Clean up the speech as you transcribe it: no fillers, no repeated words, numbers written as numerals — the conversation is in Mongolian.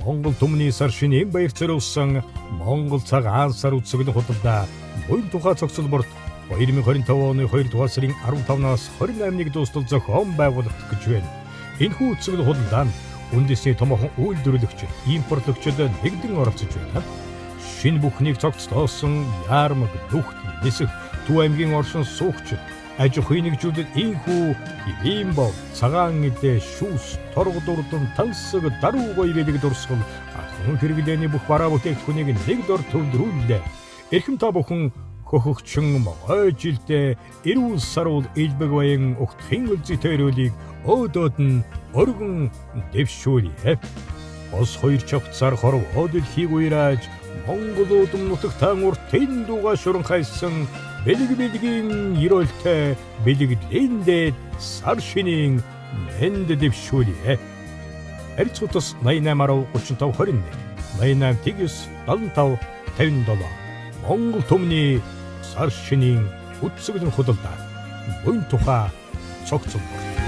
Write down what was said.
Монгол түмний сар шинийн баяр зориулсан Монгол цаг аан сар үцгийн худалдаа буян тухай цогцлборт 2025 оны 2 дугаар сарын 15-наас 28-ыг дуустал зохион байгуулагдах гэж байна. Энэхүү үцгийн худалдаа нь үндэсний томоохон үйлдвэрлэгчид, импортлогчид нэгдэн оролцож байна. Шинэ бүхнийг цогцлоосон яармаг, нүхт, нисэх, Төв аймгийн оршин суугчид, аж ахуйн нэгжүүдэд ийхүү Имбов, цагаан эдээ, шүүс, торгодурдан, тансаг, даруу гоё бэлэг дурсгал хүн хэрэглээний бүх бараа бүтээгдэхүүнийг нэг дор төвлөрүүллээ. Эрхэм та бүхэн хөхөгчин могой жилдээ эрүүл саруул илбэг баян өгтхийн үлзитээрүүлийг өөдөөд нь өргөн дэвшүүлье. Бос хоёр чавцаар хорвоо дэлхийг уйрааж Монгол удам нутагтаа урт тэндуга шуран хайсан бэлэг-бэлгийн ерөөлтэй бэлэгдлэндээ сар шинийн мэнд дэвшүүлье. Харьцуултас 88 38 21 88 9 75 57 Монгол түмний сар шинийн үцгэлэн худалдаа буян тухай цогцлборт.